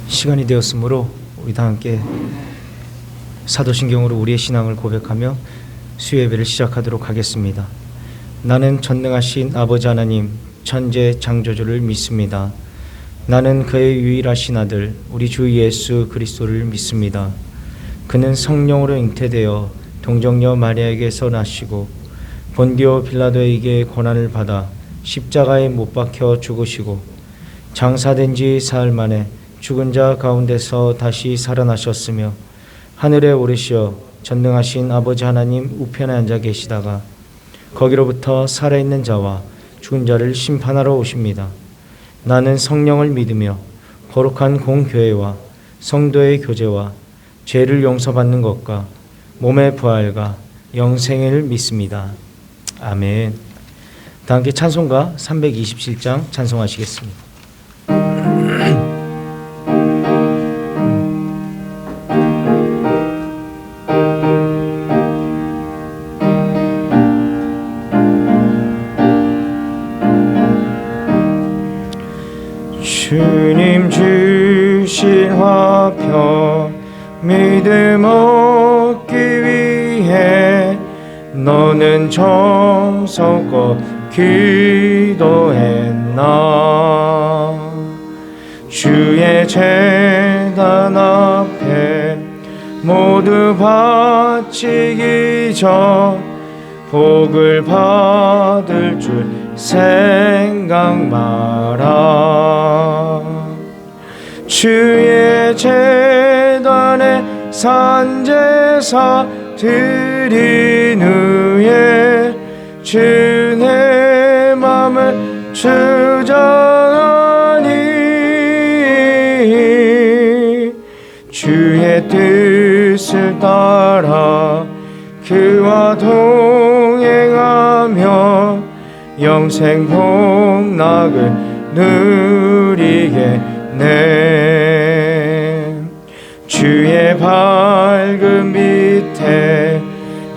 시간이 되었으므로 우리 다 함께 사도신경으로 우리의 신앙을 고백하며 수요예배를 시작하도록 하겠습니다. 나는 전능하신 아버지 하나님 천재 창조주를 믿습니다. 나는 그의 유일하신 아들 우리 주 예수 그리스도를 믿습니다. 그는 성령으로 잉태되어 동정녀 마리아에게서 나시고 본디오 빌라도에게 고난을 받아 십자가에 못 박혀 죽으시고 장사된 지 사흘 만에 죽은 자 가운데서 다시 살아나셨으며 하늘에 오르시어 전능하신 아버지 하나님 우편에 앉아 계시다가 거기로부터 살아있는 자와 죽은 자를 심판하러 오십니다. 나는 성령을 믿으며 거룩한 공교회와 성도의 교제와 죄를 용서받는 것과 몸의 부활과 영생을 믿습니다. 아멘. 다 함께 찬송가 327장 찬송하시겠습니다. 주님 주신 화평 믿음 얻기 위해 너는 정성껏 기도했나. 주의 제단 앞에 모두 바치기 전 복을 받을 줄 생각 마라. 주의 제단에 산제사 드린 후에 주의 맘을 주장하니 주의 뜻을 따라 그와 동행하며 영생 복락을 누리겠네. 주의 밝은 밑에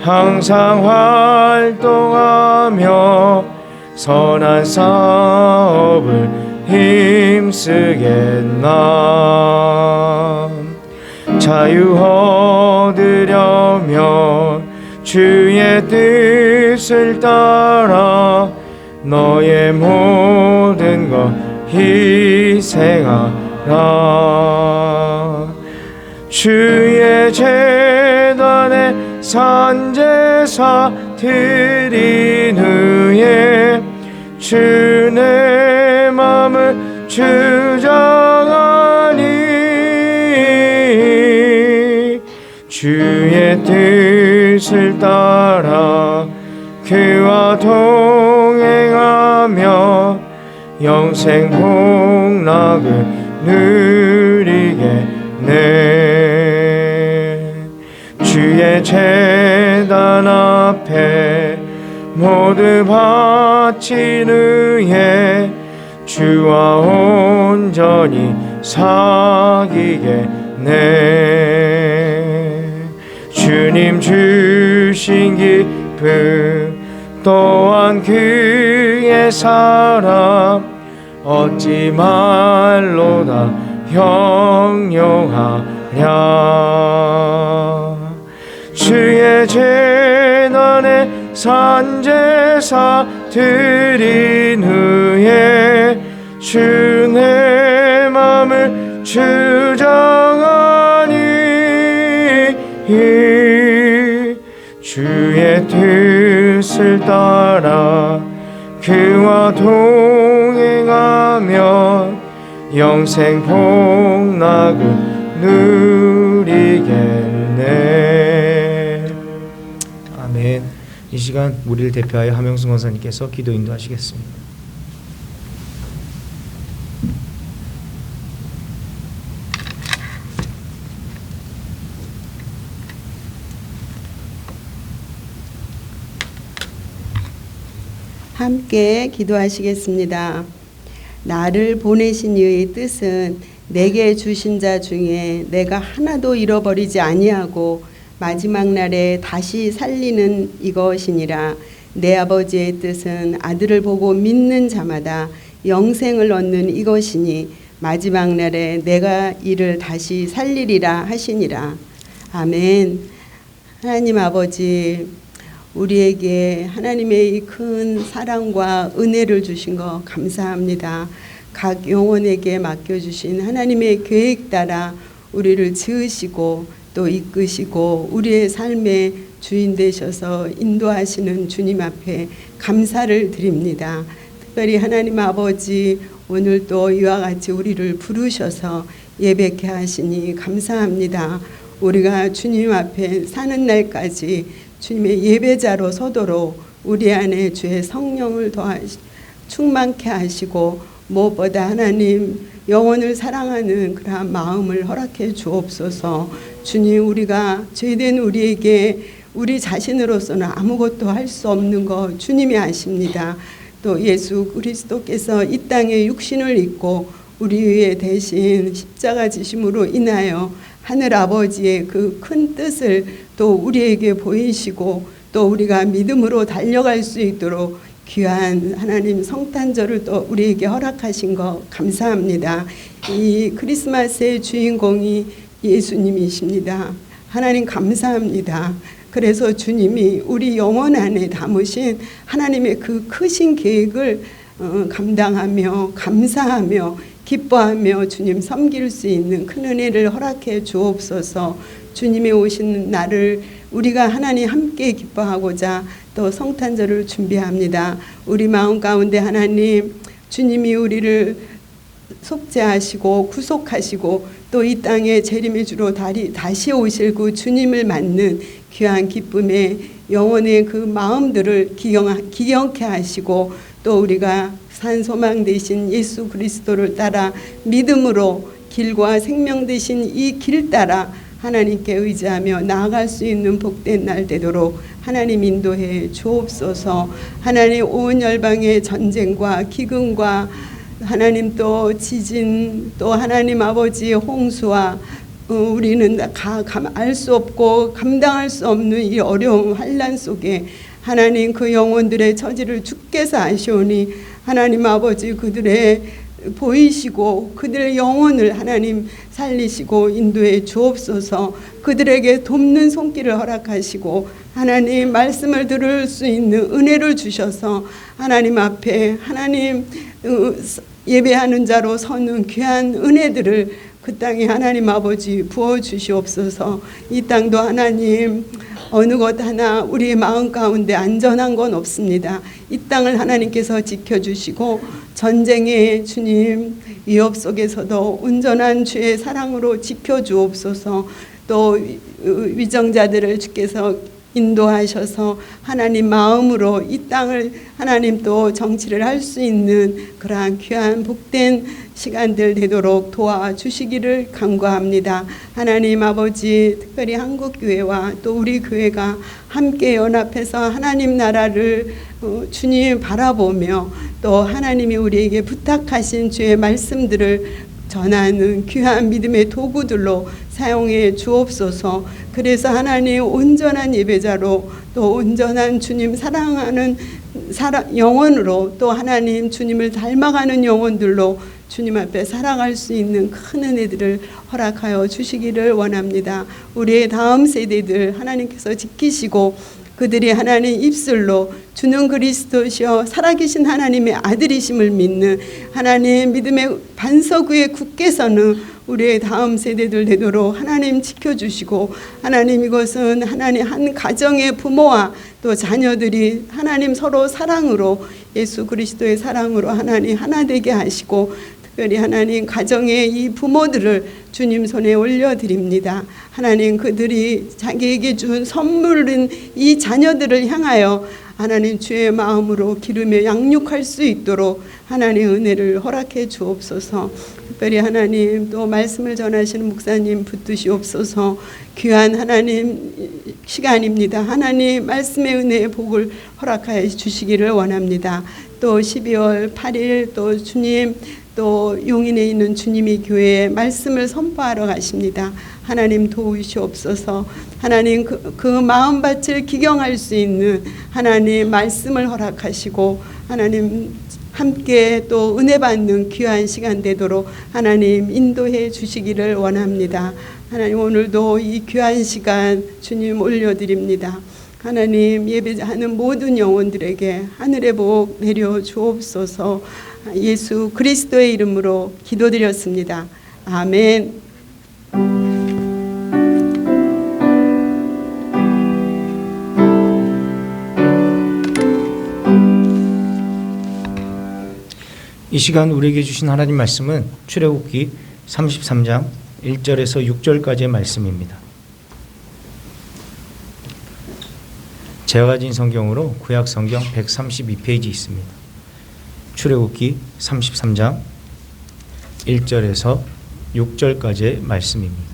항상 활동하며 선한 사업을 힘쓰겠나. 자유 얻으려면 주의 뜻을 따라 너의 모든 것 희생하라. 주의 제단에 산제사 드린 후에 주의 맘을 주장하니 주의 뜻을 따라 그와 동행하며 영생 복락을 누리겠네. 주의 제단 앞에 모두 바친 후에 주와 온전히 사귀겠네. 주님 주신 기쁨 또한 그의 사랑 어찌 말로 다 형용하랴. 주의 제단에 산제사 드린 후에 주의 맘을 주장하니 주의 뜻을 따라 그와 동행하며 영생 복락을 누리겠네. 아멘. 이 시간 우리를 대표하여 하명수 권사님께서 기도 인도하시겠습니다. 함께 기도하시겠습니다. 나를 보내신 이의 뜻은 내게 주신 자 중에 내가 하나도 잃어버리지 아니하고 마지막 날에 다시 살리는 이것이니라. 내 아버지의 뜻은 아들을 보고 믿는 자마다 영생을 얻는 이것이니 마지막 날에 내가 이를 다시 살리리라 하시니라. 아멘. 하나님 아버지, 우리에게 하나님의 이 큰 사랑과 은혜를 주신 거 감사합니다. 각 영혼에게 맡겨주신 하나님의 계획 따라 우리를 지으시고 또 이끄시고 우리의 삶의 주인 되셔서 인도하시는 주님 앞에 감사를 드립니다. 특별히 하나님 아버지, 오늘 또 이와 같이 우리를 부르셔서 예배케 하시니 감사합니다. 우리가 주님 앞에 사는 날까지 주님의 예배자로 서도록 우리 안에 주의 성령을 충만케 하시고 무엇보다 하나님 영혼을 사랑하는 그러한 마음을 허락해 주옵소서. 주님, 우리가 죄된 우리에게 우리 자신으로서는 아무것도 할 수 없는 것 주님이 아십니다. 또 예수 그리스도께서 이 땅에 육신을 입고 우리 위에 대신 십자가 지심으로 인하여 하늘 아버지의 그 큰 뜻을 또 우리에게 보이시고 또 우리가 믿음으로 달려갈 수 있도록 귀한 하나님 성탄절을 또 우리에게 허락하신 것 감사합니다. 이 크리스마스의 주인공이 예수님이십니다. 하나님 감사합니다. 그래서 주님이 우리 영혼 안에 담으신 하나님의 그 크신 계획을 감당하며 감사하며 기뻐하며 주님 섬길 수 있는 큰 은혜를 허락해 주옵소서. 주님이 오시는 날을 우리가 하나님 함께 기뻐하고자 또 성탄절을 준비합니다. 우리 마음 가운데 하나님, 주님이 우리를 속죄하시고 구속하시고 또 이 땅에 재림의 주로 다시 오실 그 주님을 맞는 귀한 기쁨의 영혼의 그 마음들을 기경케 하시고 또 우리가 산 소망 되신 예수 그리스도를 따라 믿음으로 길과 생명 되신 이 길 따라 하나님께 의지하며 나아갈 수 있는 복된 날 되도록 하나님 인도해 주옵소서. 하나님, 온 열방의 전쟁과 기근과 하나님 또 지진 또 하나님 아버지의 홍수와 우리는 알 수 없고 감당할 수 없는 이 어려움 환난 속에 하나님 그 영혼들의 처지를 주께서 아시오니 하나님 아버지 그들의 보이시고 그들의 영혼을 하나님 살리시고 인도해 주옵소서. 그들에게 돕는 손길을 허락하시고 하나님 말씀을 들을 수 있는 은혜를 주셔서 하나님 앞에 하나님 예배하는 자로 서는 귀한 은혜들을 그 땅에 하나님 아버지 부어주시옵소서. 이 땅도 하나님 어느 것 하나 우리의 마음 가운데 안전한 건 없습니다. 이 땅을 하나님께서 지켜주시고 전쟁의 주님 위협 속에서도 온전한 주의 사랑으로 지켜주옵소서. 또 위정자들을 주께서 인도하셔서 하나님 마음으로 이 땅을 하나님 또 정치를 할 수 있는 그러한 귀한 복된 시간들 되도록 도와주시기를 간구합니다. 하나님 아버지, 특별히 한국교회와 또 우리 교회가 함께 연합해서 하나님 나라를 주님 바라보며 또 하나님이 우리에게 부탁하신 주의 말씀들을 전하는 귀한 믿음의 도구들로 사용해 주옵소서. 그래서 하나님 온전한 예배자로 또 온전한 주님 사랑하는 영혼으로 또 하나님 주님을 닮아가는 영혼들로 주님 앞에 살아갈 수 있는 큰 은혜들을 허락하여 주시기를 원합니다. 우리의 다음 세대들 하나님께서 지키시고 그들이 하나님 입술로 주는 그리스도시여 살아계신 하나님의 아들이심을 믿는 하나님 믿음의 반석 위에 굳게 서는 우리의 다음 세대들 되도록 하나님 지켜주시고 하나님 이것은 하나님 한 가정의 부모와 또 자녀들이 하나님 서로 사랑으로 예수 그리스도의 사랑으로 하나님 하나 되게 하시고 특별히 하나님 가정의 이 부모들을 주님 손에 올려드립니다. 하나님 그들이 자기에게 준 선물인 이 자녀들을 향하여 하나님 주의 마음으로 기르며 양육할 수 있도록 하나님 은혜를 허락해 주옵소서. 특별히 하나님 또 말씀을 전하시는 목사님 붙드시옵소서. 귀한 하나님 시간입니다. 하나님 말씀의 은혜의 복을 허락하여 주시기를 원합니다. 또 12월 8일 또 주님 또 용인에 있는 주님이 교회에 말씀을 선포하러 가십니다. 하나님 도우시옵소서. 하나님 그 마음밭을 기경할 수 있는 하나님 말씀을 허락하시고 하나님 함께 또 은혜 받는 귀한 시간 되도록 하나님 인도해 주시기를 원합니다. 하나님 오늘도 이 귀한 시간 주님 올려드립니다. 하나님 예배하는 모든 영혼들에게 하늘의 복 내려 주옵소서. 예수 그리스도의 이름으로 기도드렸습니다. 아멘. 이 시간 우리에게 주신 하나님 말씀은 출애굽기 33장 1절에서 6절까지의 말씀입니다. 제가 가진 성경으로 구약 성경 132페이지 있습니다. 출애굽기 33장 1절에서 6절까지의 말씀입니다.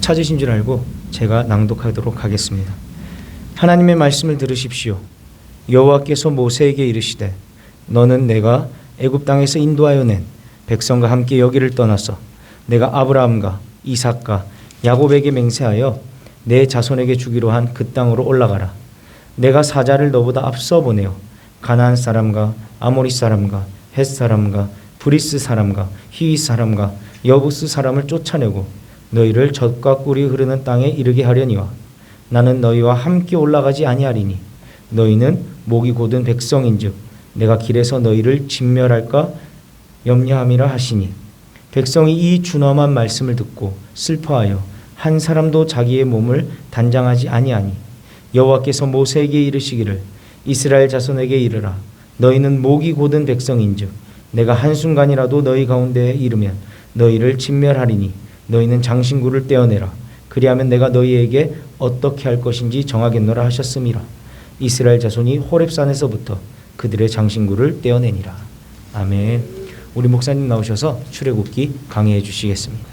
찾으신 줄 알고 제가 낭독하도록 하겠습니다. 하나님의 말씀을 들으십시오. 여호와께서 모세에게 이르시되 너는 내가 애굽 땅에서 인도하여 낸 백성과 함께 여기를 떠나서 내가 아브라함과 이삭과 야곱에게 맹세하여 내 자손에게 주기로 한 그 땅으로 올라가라. 내가 사자를 너보다 앞서 보내어 가나안 사람과 아모리 사람과 헷 사람과 브리스 사람과 히위 사람과 여부스 사람을 쫓아내고 너희를 젖과 꿀이 흐르는 땅에 이르게 하려니와 나는 너희와 함께 올라가지 아니하리니 너희는 목이 곧은 백성인즉 내가 길에서 너희를 진멸할까 염려함이라 하시니 백성이 이 준엄한 말씀을 듣고 슬퍼하여 한 사람도 자기의 몸을 단장하지 아니하니 여호와께서 모세에게 이르시기를 이스라엘 자손에게 이르라 너희는 목이 곧은 백성인즉 내가 한순간이라도 너희 가운데에 이르면 너희를 진멸하리니 너희는 장신구를 떼어내라. 그리하면 내가 너희에게 어떻게 할 것인지 정하겠노라 하셨음이라. 이스라엘 자손이 호렙산에서부터 그들의 장신구를 떼어내니라. 아멘. 우리 목사님 나오셔서 출애굽기 강해해 주시겠습니다.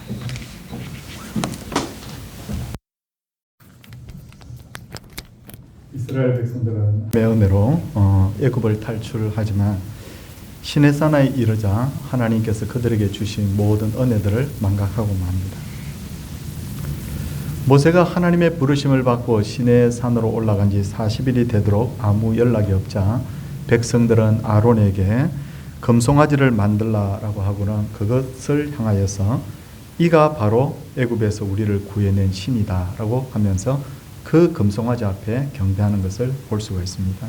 이스라엘 백성들은 매은혜로 애굽을 탈출하지만 시내산에 이르자 하나님께서 그들에게 주신 모든 은혜들을 망각하고 맙니다. 모세가 하나님의 부르심을 받고 시내산으로 올라간 지 40일이 되도록 아무 연락이 없자 백성들은 아론에게 금송아지를 만들라라고 하고는 그것을 향하여서 이가 바로 애굽에서 우리를 구해낸 신이다라고 하면서 그 금송아지 앞에 경배하는 것을 볼 수가 있습니다.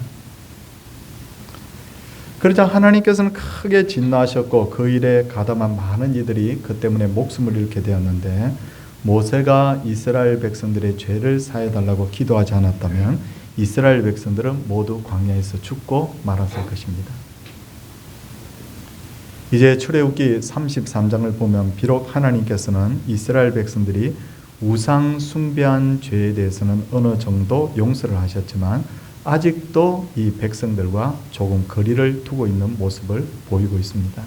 그러자 하나님께서는 크게 진노하셨고 그 일에 가담한 많은 이들이 그 때문에 목숨을 잃게 되었는데 모세가 이스라엘 백성들의 죄를 사해달라고 기도하지 않았다면 이스라엘 백성들은 모두 광야에서 죽고 말았을 것입니다. 이제 출애굽기 33장을 보면 비록 하나님께서는 이스라엘 백성들이 우상 숭배한 죄에 대해서는 어느 정도 용서를 하셨지만 아직도 이 백성들과 조금 거리를 두고 있는 모습을 보이고 있습니다.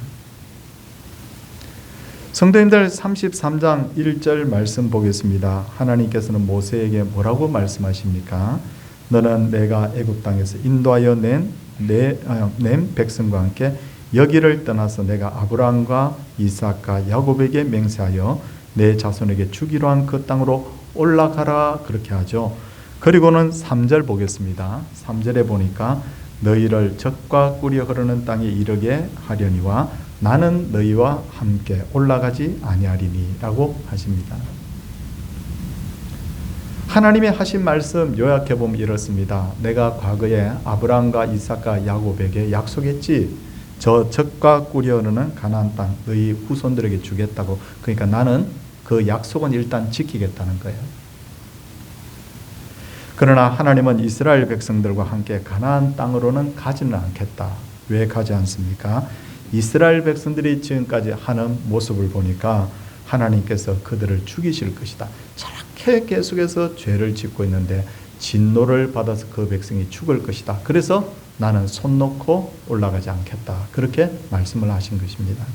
성도님들 33장 1절 말씀 보겠습니다. 하나님께서는 모세에게 뭐라고 말씀하십니까? 너는 내가 애굽 땅에서 인도하여 낸 백성과 함께 여기를 떠나서 내가 아브라함과 이삭과 야곱에게 맹세하여 내 자손에게 주기로 한 그 땅으로 올라가라 그렇게 하죠. 그리고는 3절 보겠습니다. 3절에 보니까 너희를 젖과 꿀이 흐르는 땅에 이르게 하려니와 나는 너희와 함께 올라가지 아니하리니 라고 하십니다. 하나님이 하신 말씀 요약해 보면 이렇습니다. 내가 과거에 아브라함과 이삭과 야곱에게 약속했지. 저 젖과 꿀이 흐르는 가나안 땅 너희 후손들에게 주겠다고. 그러니까 나는 그 약속은 일단 지키겠다는 거예요. 그러나 하나님은 이스라엘 백성들과 함께 가나안 땅으로는 가지는 않겠다. 왜 가지 않습니까? 이스라엘 백성들이 지금까지 하는 모습을 보니까 하나님께서 그들을 죽이실 것이다. 저렇게 계속해서 죄를 짓고 있는데 진노를 받아서 그 백성이 죽을 것이다. 그래서 나는 손 놓고 올라가지 않겠다. 그렇게 말씀을 하신 것입니다.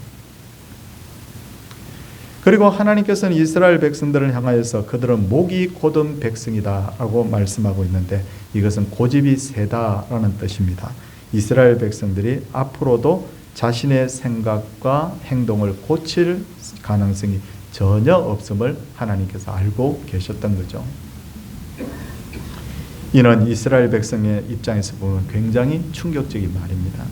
그리고 하나님께서는 이스라엘 백성들을 향하여서 그들은 목이 곧은 백성이다 라고 말씀하고 있는데 이것은 고집이 세다라는 뜻입니다. 이스라엘 백성들이 앞으로도 자신의 생각과 행동을 고칠 가능성이 전혀 없음을 하나님께서 알고 계셨던 거죠. 이는 이스라엘 백성의 입장에서 보면 굉장히 충격적인 말입니다.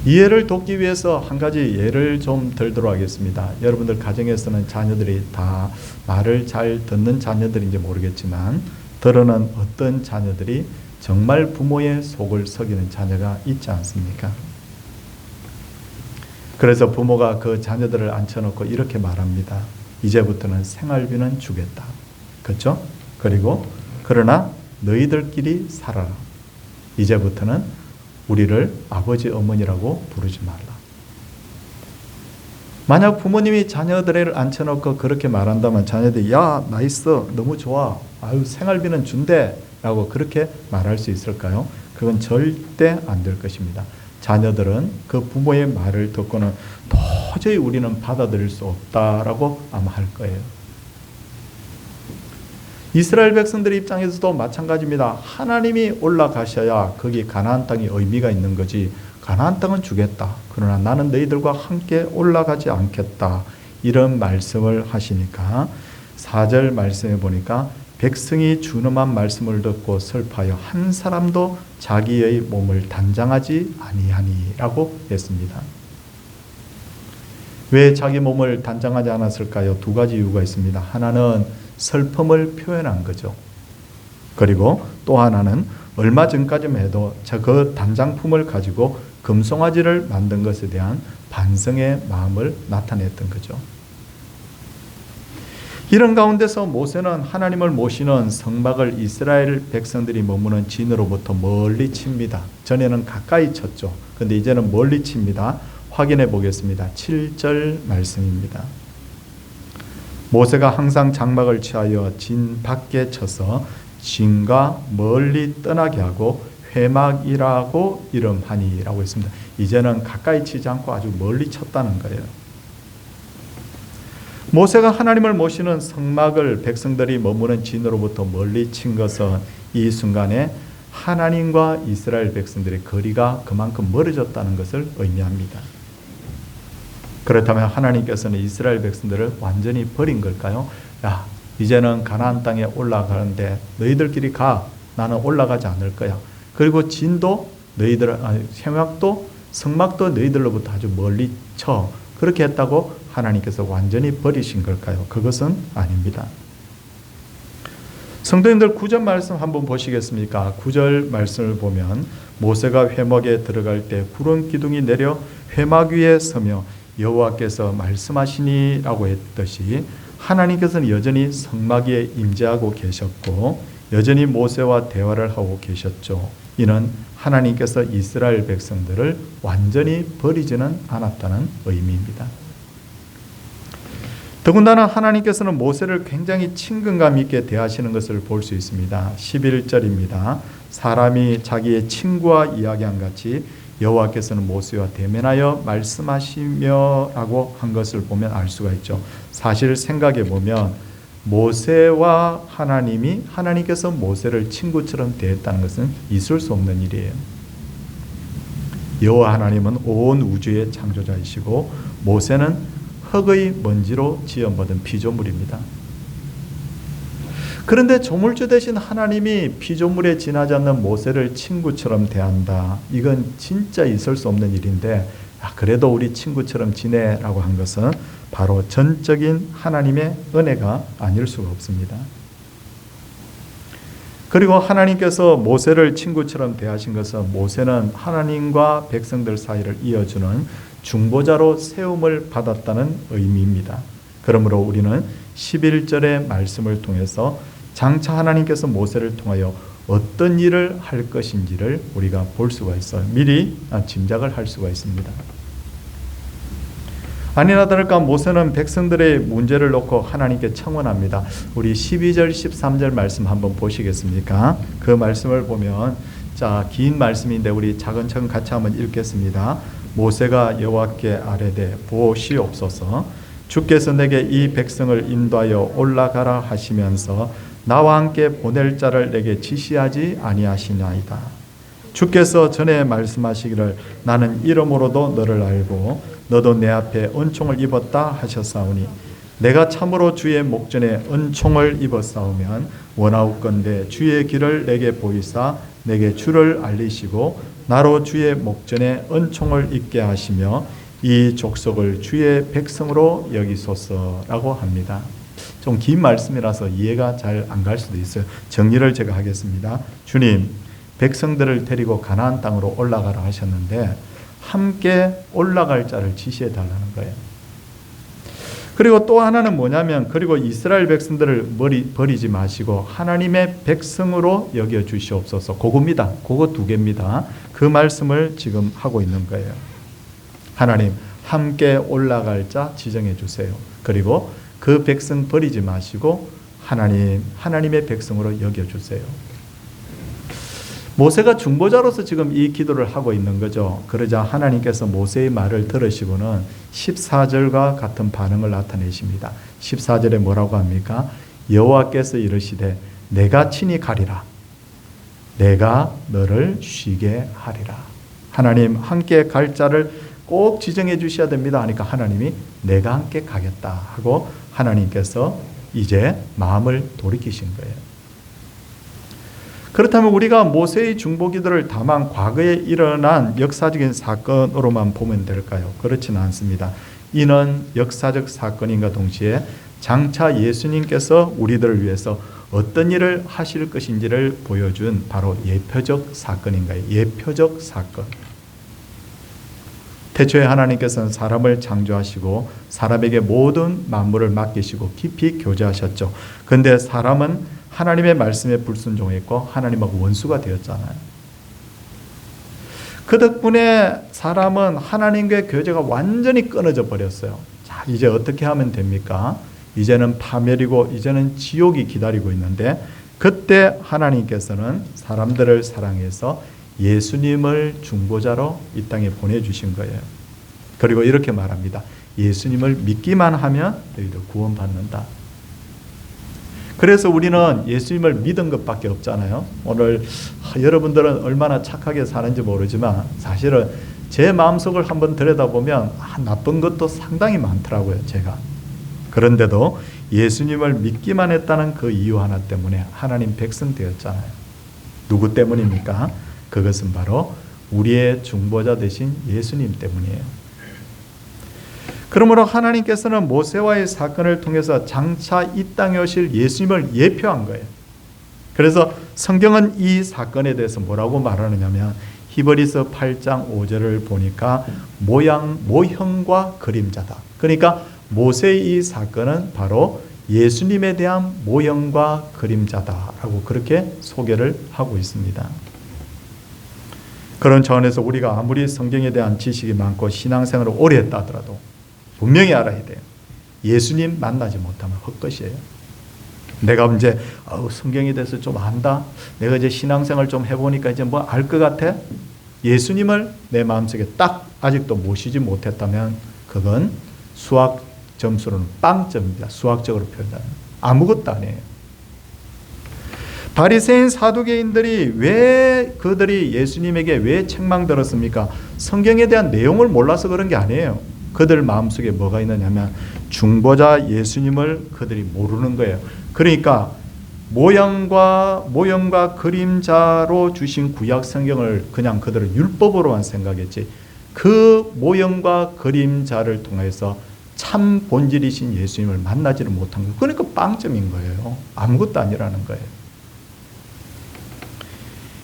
이해를 돕기 위해서 한 가지 예를 좀 들도록 하겠습니다. 여러분들 가정에서는 자녀들이 다 말을 잘 듣는 자녀들인지 모르겠지만 들어는 어떤 자녀들이 정말 부모의 속을 썩이는 자녀가 있지 않습니까? 그래서 부모가 그 자녀들을 앉혀놓고 이렇게 말합니다. 이제부터는 생활비는 주겠다. 그렇죠? 그리고 그러나 너희들끼리 살아라. 이제부터는 우리를 아버지 어머니라고 부르지 말라. 만약 부모님이 자녀들을 앉혀놓고 그렇게 말한다면 자녀들이 야, 나 있어. 너무 좋아. 아유, 생활비는 준대. 라고 그렇게 말할 수 있을까요? 그건 절대 안 될 것입니다. 자녀들은 그 부모의 말을 듣고는 도저히 우리는 받아들일 수 없다라고 아마 할 거예요. 이스라엘 백성들 입장에서도 마찬가지입니다. 하나님이 올라가셔야 거기 가나안 땅이 의미가 있는 거지. 가나안 땅은 주겠다. 그러나 나는 너희들과 함께 올라가지 않겠다. 이런 말씀을 하시니까 4절 말씀에 보니까 백성이 준엄한 말씀을 듣고 슬퍼하여 한 사람도 자기의 몸을 단장하지 아니하니라고 했습니다. 왜 자기 몸을 단장하지 않았을까요? 두 가지 이유가 있습니다. 하나는 슬픔을 표현한 거죠. 그리고 또 하나는 얼마 전까지만 해도 그 단장품을 가지고 금송아지를 만든 것에 대한 반성의 마음을 나타냈던 거죠. 이런 가운데서 모세는 하나님을 모시는 성막을 이스라엘 백성들이 머무는 진으로부터 멀리 칩니다. 전에는 가까이 쳤죠. 그런데 이제는 멀리 칩니다. 확인해 보겠습니다. 7절 말씀입니다. 모세가 항상 장막을 취하여 진 밖에 쳐서 진과 멀리 떠나게 하고 회막이라고 이름하니라고 했습니다. 이제는 가까이 치지 않고 아주 멀리 쳤다는 거예요. 모세가 하나님을 모시는 성막을 백성들이 머무는 진으로부터 멀리 친 것은 이 순간에 하나님과 이스라엘 백성들의 거리가 그만큼 멀어졌다는 것을 의미합니다. 그렇다면 하나님께서는 이스라엘 백성들을 완전히 버린 걸까요? 야, 이제는 가나안 땅에 올라가는데 너희들끼리 가. 나는 올라가지 않을 거야. 그리고 진도 회막도 성막도 너희들로부터 아주 멀리 쳐. 그렇게 했다고 하나님께서 완전히 버리신 걸까요? 그것은 아닙니다. 성도님들 9절 말씀 한번 보시겠습니까? 9절 말씀을 보면 모세가 회막에 들어갈 때 구름 기둥이 내려 회막 위에 서며 여호와께서 말씀하시니라고 했듯이 하나님께서는 여전히 성막 위에 임재하고 계셨고 여전히 모세와 대화를 하고 계셨죠. 이는 하나님께서 이스라엘 백성들을 완전히 버리지는 않았다는 의미입니다. 더군다나 하나님께서는 모세를 굉장히 친근감 있게 대하시는 것을 볼 수 있습니다. 11절입니다. 사람이 자기의 친구와 이야기한 같이 여호와께서는 모세와 대면하여 말씀하시며 라고 한 것을 보면 알 수가 있죠. 사실 생각해 보면 모세와 하나님께서 모세를 친구처럼 대했다는 것은 있을 수 없는 일이에요. 여호와 하나님은 온 우주의 창조자이시고 모세는 흙의 먼지로 지어버린 피조물입니다. 그런데 조물주 되신 하나님이 피조물에 지나지 않는 모세를 친구처럼 대한다. 이건 진짜 있을 수 없는 일인데 그래도 우리 친구처럼 지내라고 한 것은 바로 전적인 하나님의 은혜가 아닐 수가 없습니다. 그리고 하나님께서 모세를 친구처럼 대하신 것은 모세는 하나님과 백성들 사이를 이어주는 중보자로 세움을 받았다는 의미입니다. 그러므로 우리는 11절의 말씀을 통해서 장차 하나님께서 모세를 통하여 어떤 일을 할 것인지를 우리가 볼 수가 있어요. 미리 짐작을 할 수가 있습니다. 아니나 다를까 모세는 백성들의 문제를 놓고 하나님께 청원합니다. 우리 12절 13절 말씀 한번 보시겠습니까? 그 말씀을 보면 긴 말씀인데 우리 차근차근 같이 한번 읽겠습니다. 모세가 여호와께 아뢰되 보시옵소서 주께서 내게 이 백성을 인도하여 올라가라 하시면서 나와 함께 보낼 자를 내게 지시하지 아니하시나이다. 주께서 전에 말씀하시기를 나는 이름으로도 너를 알고 너도 내 앞에 은총을 입었다 하셨사오니 내가 참으로 주의 목전에 은총을 입었사오면 원하옵건대 주의 길을 내게 보이사 내게 주를 알리시고 나로 주의 목전에 은총을 입게 하시며 이 족속을 주의 백성으로 여기소서라고 합니다. 좀 긴 말씀이라서 이해가 잘 안 갈 수도 있어요. 정리를 제가 하겠습니다. 주님, 백성들을 데리고 가나안 땅으로 올라가라 하셨는데 함께 올라갈 자를 지시해 달라는 거예요. 그리고 또 하나는 뭐냐면 그리고 이스라엘 백성들을 버리지 마시고 하나님의 백성으로 여겨 주시옵소서. 그겁니다. 그거 두 개입니다. 그 말씀을 지금 하고 있는 거예요. 하나님 함께 올라갈 자 지정해 주세요. 그리고 그 백성 버리지 마시고 하나님의 백성으로 여겨 주세요. 모세가 중보자로서 지금 이 기도를 하고 있는 거죠. 그러자 하나님께서 모세의 말을 들으시고는 14절과 같은 반응을 나타내십니다. 14절에 뭐라고 합니까? 여호와께서 이르시되 내가 친히 가리라. 내가 너를 쉬게 하리라. 하나님 함께 갈 자를 꼭 지정해 주셔야 됩니다 하니까 하나님이 내가 함께 가겠다 하고 하나님께서 이제 마음을 돌이키신 거예요. 그렇다면 우리가 모세의 중보기도를 다만 과거에 일어난 역사적인 사건으로만 보면 될까요? 그렇지는 않습니다. 이는 역사적 사건인가 동시에 장차 예수님께서 우리들을 위해서 어떤 일을 하실 것인지를 보여준 바로 예표적 사건인가요? 예표적 사건. 태초에 하나님께서는 사람을 창조하시고 사람에게 모든 만물을 맡기시고 깊이 교제하셨죠. 그런데 사람은 하나님의 말씀에 불순종했고 하나님하고 원수가 되었잖아요. 그 덕분에 사람은 하나님과의 교제가 완전히 끊어져 버렸어요. 자, 이제 어떻게 하면 됩니까? 이제는 파멸이고 이제는 지옥이 기다리고 있는데 그때 하나님께서는 사람들을 사랑해서 예수님을 중보자로 이 땅에 보내주신 거예요. 그리고 이렇게 말합니다. 예수님을 믿기만 하면 너희들 구원받는다. 그래서 우리는 예수님을 믿은 것밖에 없잖아요. 오늘 여러분들은 얼마나 착하게 사는지 모르지만 사실은 제 마음속을 한번 들여다보면 나쁜 것도 상당히 많더라고요. 제가. 그런데도 예수님을 믿기만 했다는 그 이유 하나 때문에 하나님 백성 되었잖아요. 누구 때문입니까? 그것은 바로 우리의 중보자 되신 예수님 때문이에요. 그러므로 하나님께서는 모세와의 사건을 통해서 장차 이 땅에 오실 예수님을 예표한 거예요. 그래서 성경은 이 사건에 대해서 뭐라고 말하느냐면 히브리서 8장 5절을 보니까 모형과 그림자다. 그러니까 모세의 이 사건은 바로 예수님에 대한 모형과 그림자다라고 그렇게 소개를 하고 있습니다. 그런 차원에서 우리가 아무리 성경에 대한 지식이 많고 신앙생활을 오래 했다 하더라도 분명히 알아야 돼요. 예수님 만나지 못하면 헛것이에요. 내가 이제 성경에 대해서 좀 안다. 내가 이제 신앙생활 좀 해보니까 이제 뭐 알 것 같아. 예수님을 내 마음속에 딱 아직도 모시지 못했다면 그건 수학 점수로는 빵점입니다. 수학적으로 표현하면 아무것도 아니에요. 바리새인 사두개인들이 왜 그들이 예수님에게 왜 책망들었습니까? 성경에 대한 내용을 몰라서 그런 게 아니에요. 그들 마음속에 뭐가 있느냐면 중보자 예수님을 그들이 모르는 거예요. 그러니까 모형과 그림자로 주신 구약 성경을 그냥 그들은 율법으로만 생각했지 그 모형과 그림자를 통해서 참 본질이신 예수님을 만나지를 못한 거예요. 그러니까 빵점인 거예요. 아무것도 아니라는 거예요.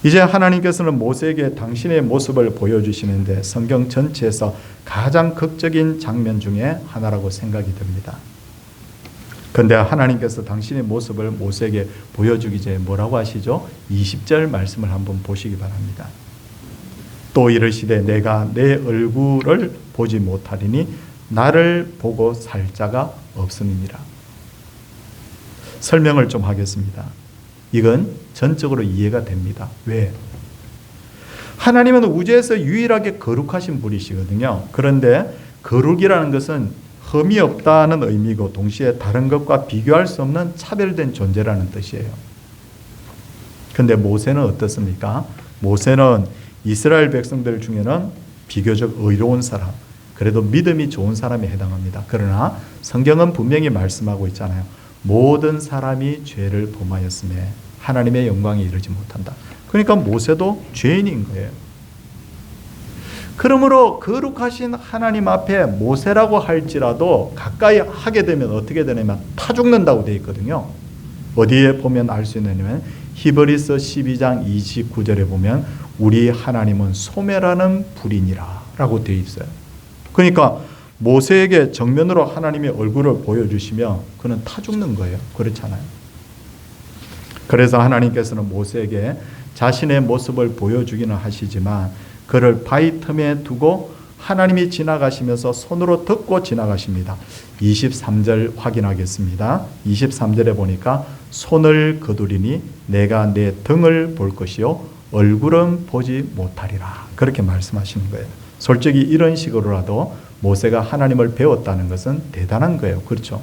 이제 하나님께서는 모세에게 당신의 모습을 보여주시는데 성경 전체에서 가장 극적인 장면 중에 하나라고 생각이 듭니다. 그런데 하나님께서 당신의 모습을 모세에게 보여주기 전에 뭐라고 하시죠? 20절 말씀을 한번 보시기 바랍니다. 또 이르시되 내가 내 얼굴을 보지 못하리니 나를 보고 살 자가 없음이니라. 설명을 좀 하겠습니다. 이건 전적으로 이해가 됩니다. 왜? 하나님은 우주에서 유일하게 거룩하신 분이시거든요. 그런데 거룩이라는 것은 흠이 없다는 의미고 동시에 다른 것과 비교할 수 없는 차별된 존재라는 뜻이에요. 그런데 모세는 어떻습니까? 모세는 이스라엘 백성들 중에는 비교적 의로운 사람, 그래도 믿음이 좋은 사람에 해당합니다. 그러나 성경은 분명히 말씀하고 있잖아요. 모든 사람이 죄를 범하였음에 하나님의 영광에 이르지 못한다. 그러니까 모세도 죄인인 거예요. 그러므로 거룩하신 하나님 앞에 모세라고 할지라도 가까이 하게 되면 어떻게 되냐면 타 죽는다고 되어 있거든요. 어디에 보면 알 수 있느냐면 히브리서 12장 29절에 보면 우리 하나님은 소멸하는 불이니라 라고 되어 있어요. 그러니까 모세에게 정면으로 하나님의 얼굴을 보여주시면 그는 타 죽는 거예요. 그렇잖아요. 그래서 하나님께서는 모세에게 자신의 모습을 보여주기는 하시지만 그를 바위 틈에 두고 하나님이 지나가시면서 손으로 덮고 지나가십니다. 23절 확인하겠습니다. 23절에 보니까 손을 거두리니 내가 내 등을 볼 것이요 얼굴은 보지 못하리라. 그렇게 말씀하시는 거예요. 솔직히 이런 식으로라도 모세가 하나님을 배웠다는 것은 대단한 거예요. 그렇죠?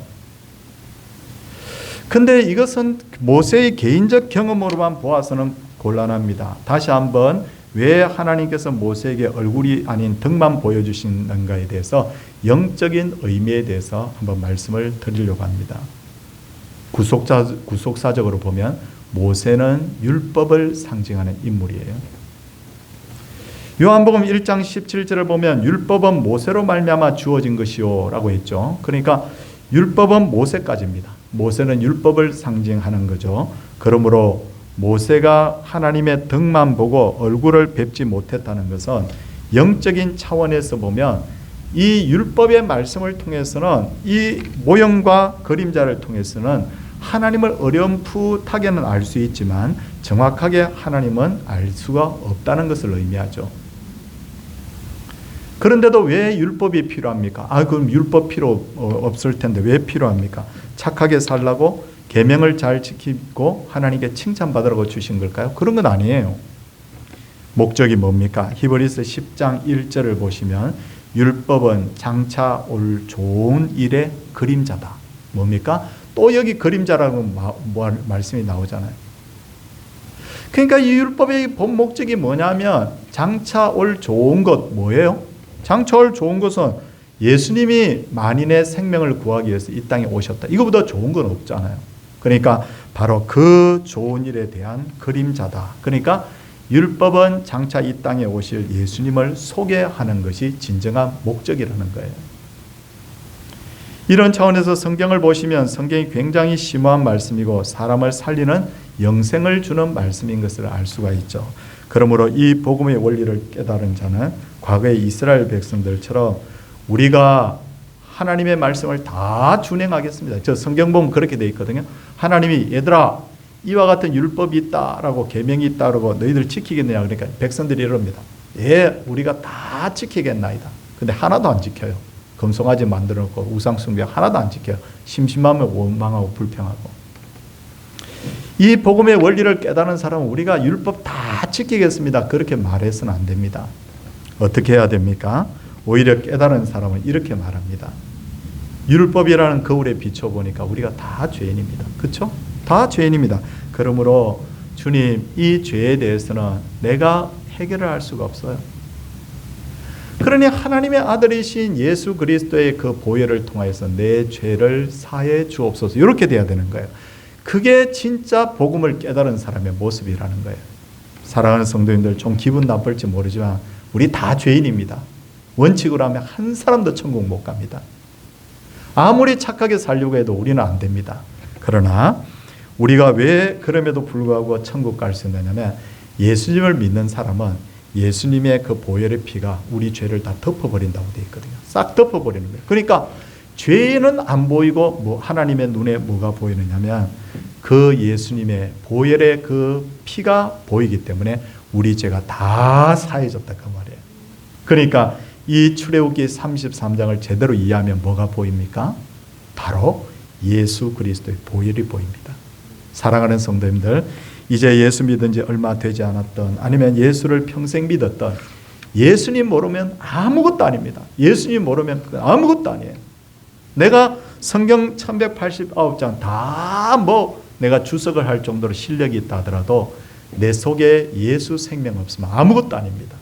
근데 이것은 모세의 개인적 경험으로만 보아서는 곤란합니다. 다시 한번 왜 하나님께서 모세에게 얼굴이 아닌 등만 보여주시는가에 대해서 영적인 의미에 대해서 한번 말씀을 드리려고 합니다. 구속사적으로 보면 모세는 율법을 상징하는 인물이에요. 요한복음 1장 17절을 보면 율법은 모세로 말미암아 주어진 것이요 라고 했죠. 그러니까 율법은 모세까지입니다. 모세는 율법을 상징하는 거죠. 그러므로 모세가 하나님의 등만 보고 얼굴을 뵙지 못했다는 것은 영적인 차원에서 보면 이 율법의 말씀을 통해서는 이 모형과 그림자를 통해서는 하나님을 어렴풋하게는 알 수 있지만 정확하게 하나님은 알 수가 없다는 것을 의미하죠. 그런데도 왜 율법이 필요합니까? 그럼 율법 필요 없을 텐데 왜 필요합니까? 착하게 살라고 계명을 잘 지키고 하나님께 칭찬받으라고 주신 걸까요? 그런 건 아니에요. 목적이 뭡니까? 히브리서 10장 1절을 보시면 율법은 장차 올 좋은 일의 그림자다. 뭡니까? 또 여기 그림자라는 말씀이 나오잖아요. 그러니까 이 율법의 본 목적이 뭐냐면 장차 올 좋은 것 뭐예요? 장차 올 좋은 것은 예수님이 만인의 생명을 구하기 위해서 이 땅에 오셨다. 이거보다 좋은 건 없잖아요. 그러니까 바로 그 좋은 일에 대한 그림자다. 그러니까 율법은 장차 이 땅에 오실 예수님을 소개하는 것이 진정한 목적이라는 거예요. 이런 차원에서 성경을 보시면 성경이 굉장히 심오한 말씀이고 사람을 살리는 영생을 주는 말씀인 것을 알 수가 있죠. 그러므로 이 복음의 원리를 깨달은 자는 과거의 이스라엘 백성들처럼 우리가 하나님의 말씀을 다 준행하겠습니다. 저 성경 보면 그렇게 되어 있거든요. 하나님이 얘들아 이와 같은 율법이 있다라고 계명이 있다라고 너희들 지키겠느냐 그러니까 백성들이 이럽니다. 예, 우리가 다 지키겠나이다. 근데 하나도 안 지켜요. 금송아지 만들어 놓고 우상 숭배 하나도 안 지켜요. 심심하면 원망하고 불평하고. 이 복음의 원리를 깨달은 사람은 우리가 율법 다 지키겠습니다. 그렇게 말해서는 안 됩니다. 어떻게 해야 됩니까? 오히려 깨달은 사람은 이렇게 말합니다. 율법이라는 거울에 비춰보니까 우리가 다 죄인입니다. 그렇죠? 다 죄인입니다. 그러므로 주님 이 죄에 대해서는 내가 해결을 할 수가 없어요. 그러니 하나님의 아들이신 예수 그리스도의 그 보혈을 통해서 내 죄를 사해 주옵소서. 이렇게 돼야 되는 거예요. 그게 진짜 복음을 깨달은 사람의 모습이라는 거예요. 사랑하는 성도님들 좀 기분 나쁠지 모르지만 우리 다 죄인입니다. 원칙으로 하면 한 사람도 천국 못 갑니다. 아무리 착하게 살려고 해도 우리는 안 됩니다. 그러나 우리가 왜 그럼에도 불구하고 천국 갈 수 있느냐면 예수님을 믿는 사람은 예수님의 그 보혈의 피가 우리 죄를 다 덮어버린다고 되어 있거든요. 싹 덮어버리는 거예요. 그러니까 죄는 안 보이고 뭐 하나님의 눈에 뭐가 보이느냐면 그 예수님의 보혈의 그 피가 보이기 때문에 우리 죄가 다 사해졌다 그 말이에요. 그러니까 이 출애굽기 33장을 제대로 이해하면 뭐가 보입니까? 바로 예수 그리스도의 보혈이 보입니다. 사랑하는 성도님들, 이제 예수 믿은 지 얼마 되지 않았던 아니면 예수를 평생 믿었던 예수님 모르면 아무것도 아닙니다. 예수님 모르면 아무것도 아니에요. 내가 성경 1189장 다 뭐 내가 주석을 할 정도로 실력이 있다 하더라도 내 속에 예수 생명 없으면 아무것도 아닙니다.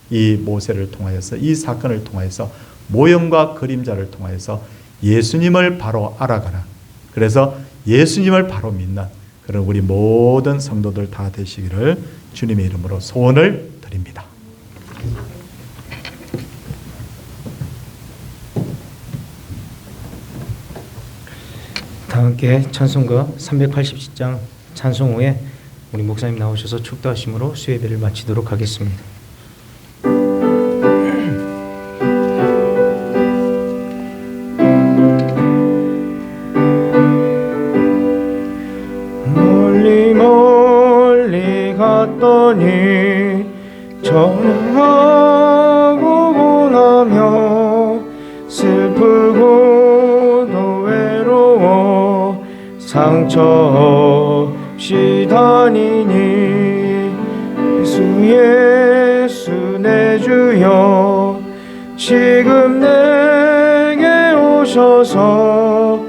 이 모세를 통하여서, 이 사건을 통하여서, 모형과 그림자를 통하여서 예수님을 바로 알아가라. 그래서 예수님을 바로 믿는 그런 우리 모든 성도들 다 되시기를 주님의 이름으로 소원을 드립니다. 다 함께 찬송가 387장 찬송 후에 우리 목사님 나오셔서 축도하심으로 수예배를 마치도록 하겠습니다. 멀리 멀리 갔더니 전하고 고나며 슬프고도 외로워 상처 없이 다니니 예수 내 주여 지금 내게 오셔서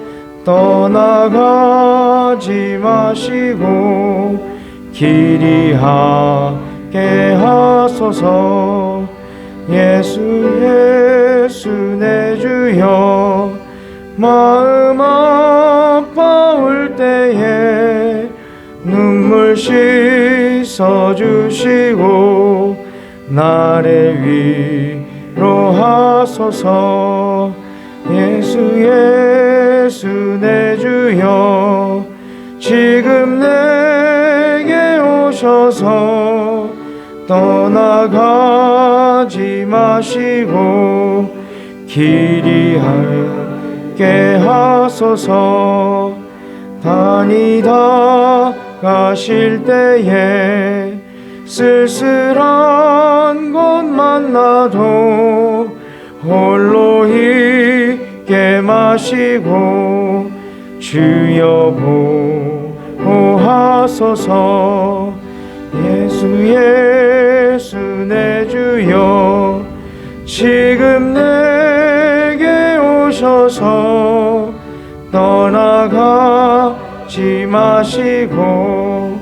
떠나가지 마시고 길이 하게 하소서. 예수 내 주여 마음 아파올 때에 눈물 씻어주시고 나를 위로하소서. 예수 내 주여 지금 내게 오셔서 떠나가지 마시고 길이 하게 하소서. 다니다 가실 때에 쓸쓸한 곳만 나도 홀로 있게 마시고 주여 보호하소서. 예수 내 주여 지금 내게 오셔서 떠나가지 마시고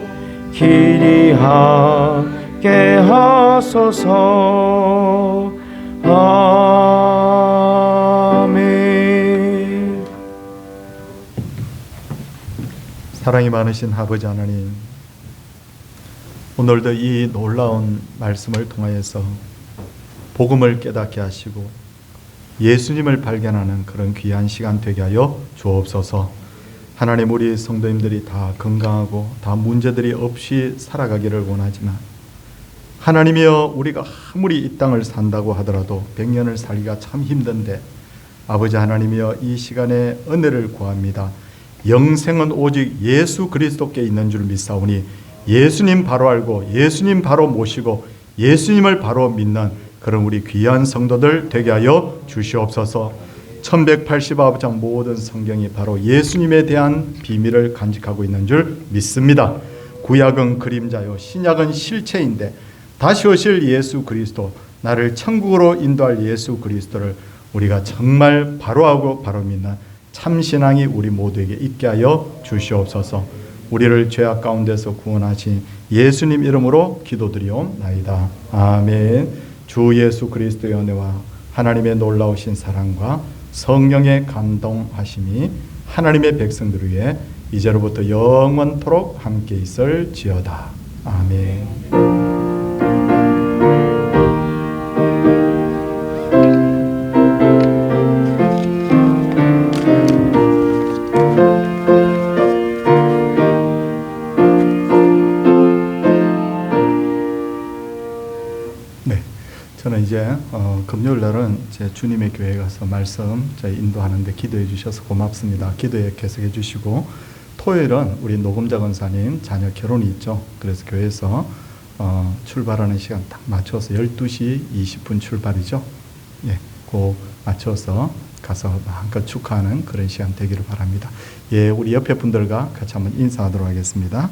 길이 하게 하소서. 아멘. 사랑이 많으신 아버지 하나님, 오늘도 이 놀라운 말씀을 통하여서 복음을 깨닫게 하시고 예수님을 발견하는 그런 귀한 시간 되게 하여 주옵소서. 하나님, 우리 성도님들이 다 건강하고 다 문제들이 없이 살아가기를 원하지만 하나님이여, 우리가 아무리 이 땅을 산다고 하더라도 100년을 살기가 참 힘든데 아버지 하나님이여, 이 시간에 은혜를 구합니다. 영생은 오직 예수 그리스도께 있는 줄 믿사오니 예수님 바로 알고 예수님 바로 모시고 예수님을 바로 믿는 그런 우리 귀한 성도들 되게 하여 주시옵소서. 1189장 모든 성경이 바로 예수님에 대한 비밀을 간직하고 있는 줄 믿습니다. 구약은 그림자요 신약은 실체인데 다시 오실 예수 그리스도, 나를 천국으로 인도할 예수 그리스도를 우리가 정말 바로 하고 바로 믿는 참신앙이 우리 모두에게 있게 하여 주시옵소서. 우리를 죄악 가운데서 구원하신 예수님 이름으로 기도드리옵나이다. 아멘. 주 예수 그리스도의 은혜와 하나님의 놀라우신 사랑과 성령의 감동하심이 하나님의 백성들 위해 이제로부터 영원토록 함께 있을지어다. 아멘. 저는 이제 금요일 날은 제 주님의 교회에 가서 말씀 저희 인도하는데 기도해 주셔서 고맙습니다. 기도에 계속해 주시고, 토요일은 우리 노금자 권사님 자녀 결혼이 있죠. 그래서 교회에서 출발하는 시간 딱 맞춰서 12시 20분 출발이죠. 예, 그 맞춰서 가서 마음껏 축하하는 그런 시간 되기를 바랍니다. 예, 우리 옆에 분들과 같이 한번 인사하도록 하겠습니다.